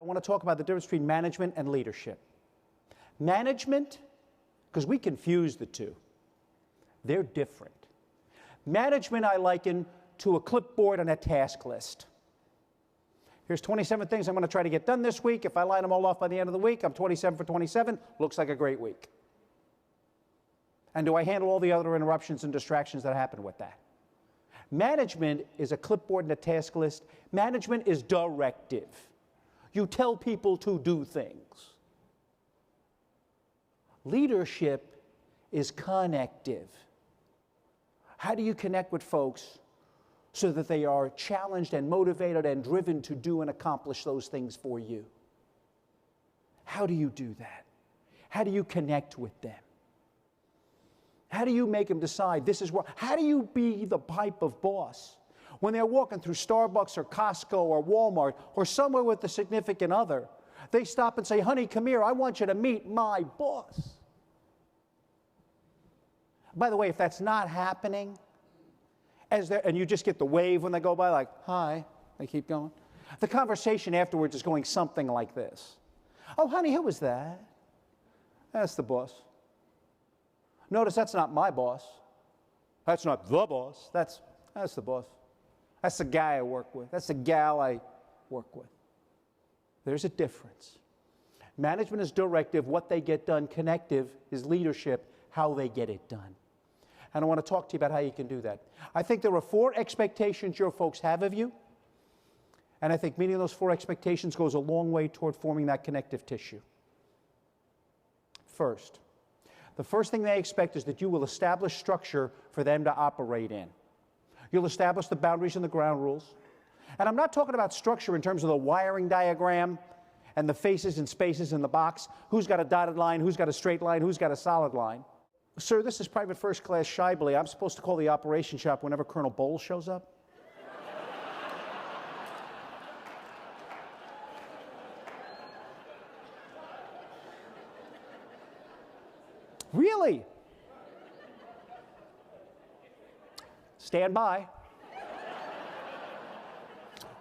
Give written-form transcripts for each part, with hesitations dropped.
I want to talk about the difference between management and leadership. Management, because we confuse the two, they're different. Management I liken to a clipboard and a task list. Here's 27 things I'm going to try to get done this week. If I line them all off by the end of the week, I'm 27 for 27. Looks like a great week. And do I handle all the other interruptions and distractions that happen with that? Management is a clipboard and a task list. Management is directive. You tell people to do things. Leadership is connective. How do you connect with folks so that they are challenged and motivated and driven to do and accomplish those things for you? How do you do that? How do you connect with them? How do you make them decide this is what? How do you be the type of boss when they're walking through Starbucks or Costco or Walmart or somewhere with a significant other? They stop and say, honey, come here, I want you to meet my boss. By the way, if that's not happening, and you just get the wave when they go by, like, hi, they keep going. The conversation afterwards is going something like this. Oh, honey, who was that? That's the boss. Notice that's not my boss. That's not the boss. That's the boss. That's the guy I work with. That's the gal I work with. There's a difference. Management is directive, what they get done. Connective is leadership, how they get it done. And I want to talk to you about how you can do that. I think there are 4 expectations your folks have of you. And I think meeting those 4 expectations goes a long way toward forming that connective tissue. First, the first thing they expect is that you will establish structure for them to operate in. You'll establish the boundaries and the ground rules. And I'm not talking about structure in terms of the wiring diagram and the faces and spaces in the box. Who's got a dotted line? Who's got a straight line? Who's got a solid line? Sir, this is Private First Class Shibely. I'm supposed to call the operation shop whenever Colonel Bowles shows up? Really? Stand by.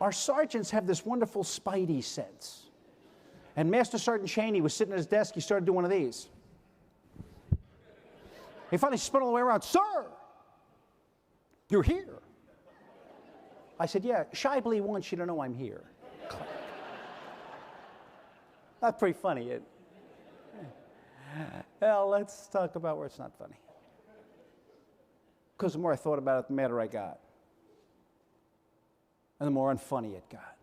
Our sergeants have this wonderful spidey sense. And Master Sergeant Cheney was sitting at his desk. He started doing one of these. He finally spun all the way around. Sir, you're here. I said, yeah, Shibely wants you to know I'm here. That's pretty funny. Well, let's talk about where it's not funny. Because the more I thought about it, the madder I got. And the more unfunny it got.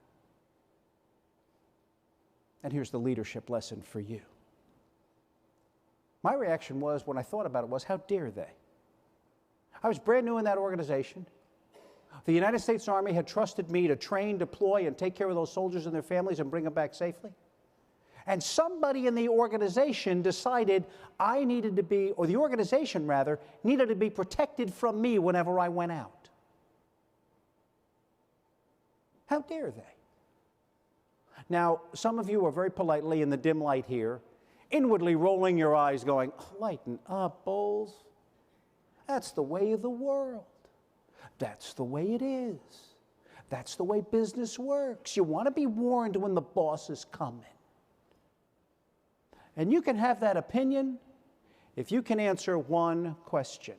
And here's the leadership lesson for you. My reaction was, when I thought about it, was, how dare they? I was brand new in that organization. The United States Army had trusted me to train, deploy, and take care of those soldiers and their families and bring them back safely. And somebody in the organization decided I needed to be, or the organization rather, needed to be protected from me whenever I went out. How dare they? Now, some of you are very politely in the dim light here, inwardly rolling your eyes going, oh, lighten up, Bowles. That's the way of the world. That's the way it is. That's the way business works. You want to be warned when the boss is coming. And you can have that opinion if you can answer one question.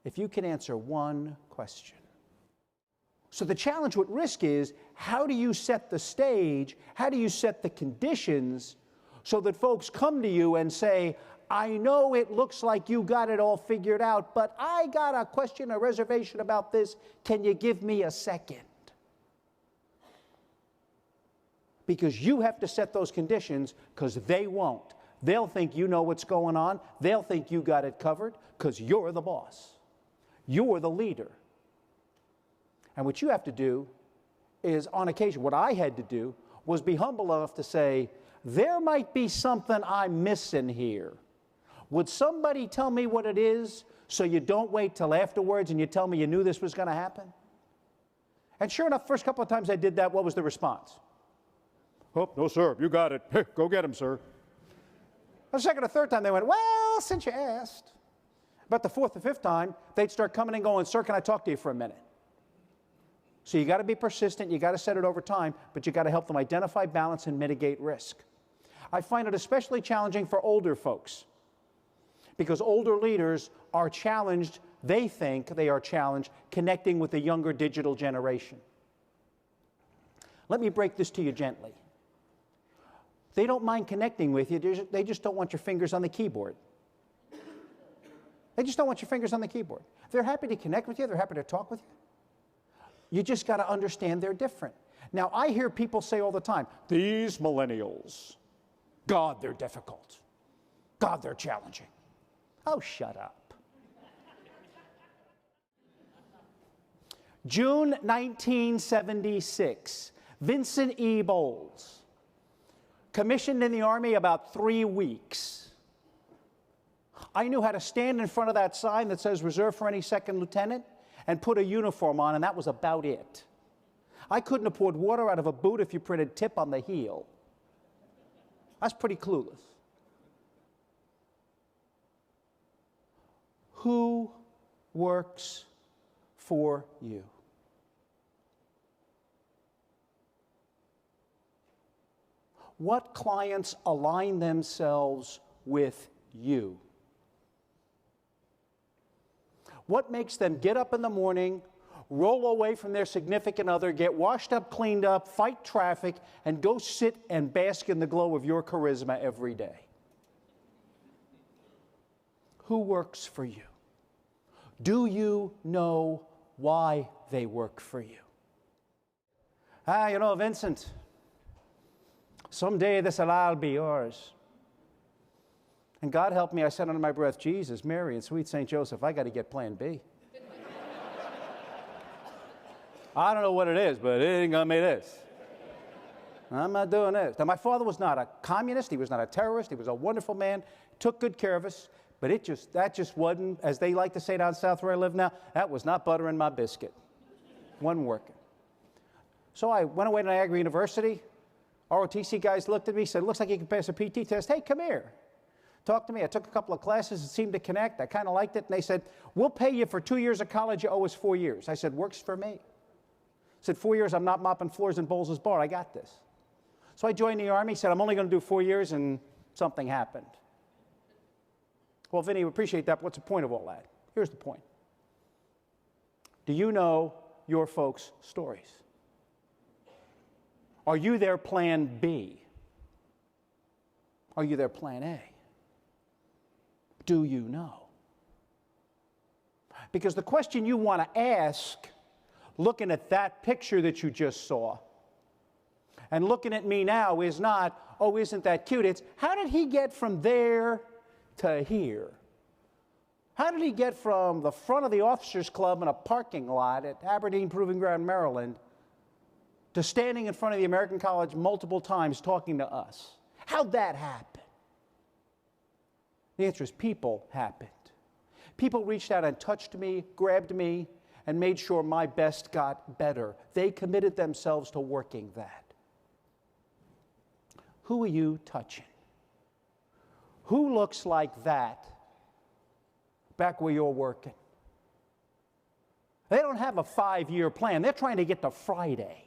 If you can answer one question. So the challenge with risk is, how do you set the stage? How do you set the conditions so that folks come to you and say, I know it looks like you got it all figured out, but I got a question, a reservation about this. Can you give me a second? Because you have to set those conditions, because they won't. They'll think you know what's going on. They'll think you got it covered because you're the boss. You're the leader. And what you have to do is, on occasion, what I had to do was be humble enough to say, there might be something I'm missing here. Would somebody tell me what it is so you don't wait till afterwards and you tell me you knew this was going to happen? And sure enough, first couple of times I did that, what was the response? Oh, no, sir, you got it. Hey, go get him, sir. The second or third time they went, well, since you asked. But the fourth or fifth time, they'd start coming and going, sir, can I talk to you for a minute? So you got to be persistent, you got to set it over time, but you got to help them identify, balance, and mitigate risk. I find it especially challenging for older folks because older leaders are challenged, they think they are challenged, connecting with the younger digital generation. Let me break this to you gently. They don't mind connecting with you, they just don't want your fingers on the keyboard. They just don't want your fingers on the keyboard. They're happy to connect with you, they're happy to talk with you. You just got to understand they're different. Now, I hear people say all the time, these millennials, God, they're difficult. God, they're challenging. Oh, shut up. June 1976, Vincent E. Bowles, commissioned in the Army about 3 weeks. I knew how to stand in front of that sign that says reserved for any second lieutenant and put a uniform on, and that was about it. I couldn't have poured water out of a boot if you printed tip on the heel. That's pretty clueless. Who works for you? What clients align themselves with you? What makes them get up in the morning, roll away from their significant other, get washed up, cleaned up, fight traffic, and go sit and bask in the glow of your charisma every day? Who works for you? Do you know why they work for you? You know, Vincent, someday this will all be yours. And God help me, I said under my breath, Jesus, Mary, and sweet St. Joseph, I got to get plan B. I don't know what it is, but it ain't going to be this. I'm not doing this. Now, my father was not a communist. He was not a terrorist. He was a wonderful man, took good care of us. But that just wasn't, as they like to say down south where I live now, that was not butter in my biscuit. Wasn't working. So I went away to Niagara University. ROTC guys looked at me, said, looks like you can pass a PT test. Hey, come here. Talk to me. I took a couple of classes. It seemed to connect. I kind of liked it. And they said, we'll pay you for 2 years of college. You owe us 4 years. I said, works for me. I said, 4 years, I'm not mopping floors in Bowles' bar. I got this. So I joined the Army, said, I'm only going to do 4 years, and something happened. Well, Vinny, we appreciate that, but what's the point of all that? Here's the point. Do you know your folks' stories? Are you their plan B? Are you their plan A? Do you know? Because the question you want to ask, looking at that picture that you just saw, and looking at me now is not, oh, isn't that cute? It's, how did he get from there to here? How did he get from the front of the officers' club in a parking lot at Aberdeen Proving Ground, Maryland, to standing in front of the American College multiple times talking to us? How'd that happen? The answer is people happened. People reached out and touched me, grabbed me, and made sure my best got better. They committed themselves to working that. Who are you touching? Who looks like that back where you're working? They don't have a 5-year plan. They're trying to get to Friday.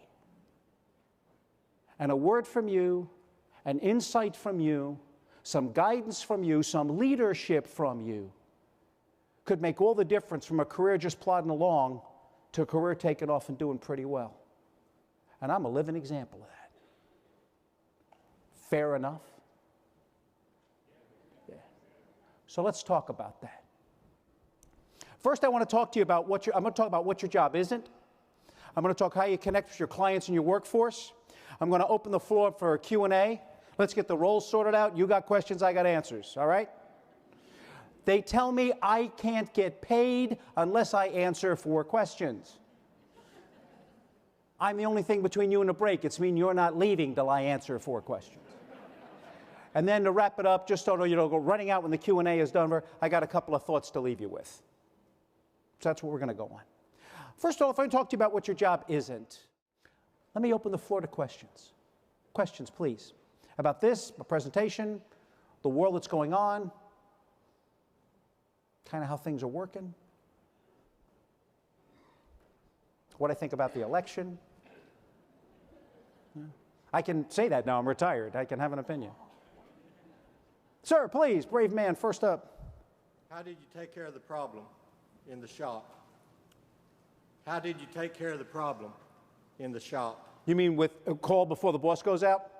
And a word from you, an insight from you, some guidance from you, some leadership from you could make all the difference from a career just plodding along to a career taking off and doing pretty well. And I'm a living example of that. Fair enough? Yeah. So let's talk about that. First, I want to talk to you about I'm going to talk about what your job isn't. I'm going to talk how you connect with your clients and your workforce. I'm going to open the floor up for a Q&A. Let's get the roles sorted out. You got questions, I got answers, all right? They tell me I can't get paid unless I answer 4 questions. I'm the only thing between you and a break. It's mean you're not leaving till I answer 4 questions. And then to wrap it up, just so you don't go running out when the Q&A is done, I got a couple of thoughts to leave you with. So that's what we're going to go on. First of all, if I talk to you about what your job isn't, let me open the floor to questions. Questions, please. About this, my presentation, the world that's going on, kind of how things are working. what I think about the election. I can say that now I'm retired. I can have an opinion. Sir, please, brave man, first up. How did you take care of the problem in the shop? How did you take care of the problem in the shop? You mean with a call before the boss goes out?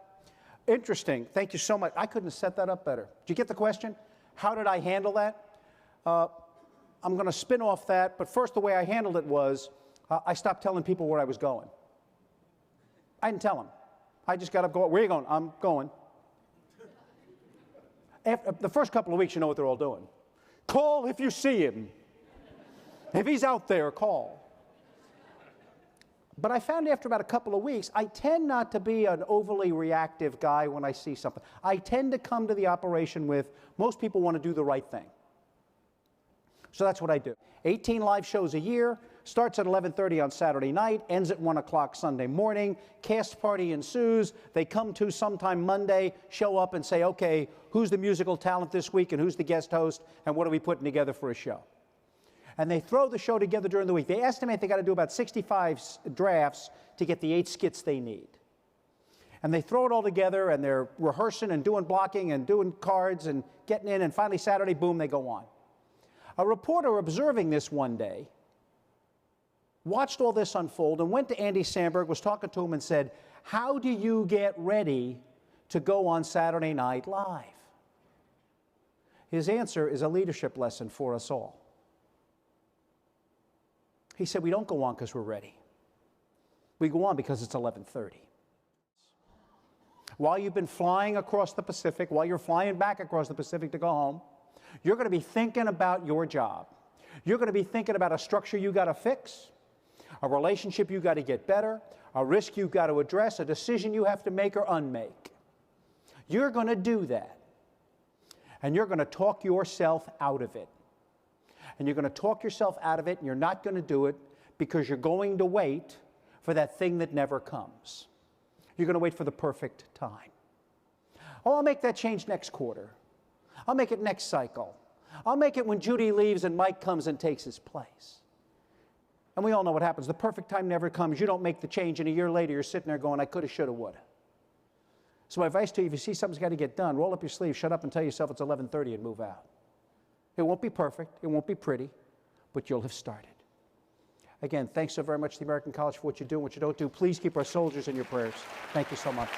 Interesting. Thank you so much. I couldn't have set that up better. Did you get the question? How did I handle that? I'm going to spin off that, but first the way I handled it was I stopped telling people where I was going. I didn't tell them. I just got up going, where are you going? I'm going. After the first couple of weeks, you know what they're all doing. Call if you see him. If he's out there, call. But I found after about a couple of weeks, I tend not to be an overly reactive guy when I see something. I tend to come to the operation with, most people want to do the right thing. So that's what I do. 18 live shows a year, starts at 11:30 on Saturday night, ends at 1 o'clock Sunday morning, cast party ensues, they come to sometime Monday, show up and say, okay, who's the musical talent this week and who's the guest host and what are we putting together for a show? And they throw the show together during the week. They estimate they got to do about 65 drafts to get the 8 skits they need. And they throw it all together and they're rehearsing and doing blocking and doing cards and getting in, and finally Saturday, boom, they go on. A reporter observing this one day watched all this unfold and went to Andy Samberg, was talking to him and said, how do you get ready to go on Saturday Night Live? His answer is a leadership lesson for us all. He said, we don't go on because we're ready. We go on because it's 11:30. While you've been flying across the Pacific, while you're flying back across the Pacific to go home, you're going to be thinking about your job. You're going to be thinking about a structure you got to fix, a relationship you got to get better, a risk you got to address, a decision you have to make or unmake. You're going to do that. And you're going to talk yourself out of it. And you're going to talk yourself out of it, and you're not going to do it because you're going to wait for that thing that never comes. You're going to wait for the perfect time. Oh, I'll make that change next quarter. I'll make it next cycle. I'll make it when Judy leaves and Mike comes and takes his place. And we all know what happens. The perfect time never comes. You don't make the change, and a year later you're sitting there going, I coulda, shoulda, woulda. So my advice to you, if you see something's got to get done, roll up your sleeves, shut up and tell yourself it's 11:30 and move out. It won't be perfect, it won't be pretty, but you'll have started. Again, thanks so very much to the American College for what you do and what you don't do. Please keep our soldiers in your prayers. Thank you so much.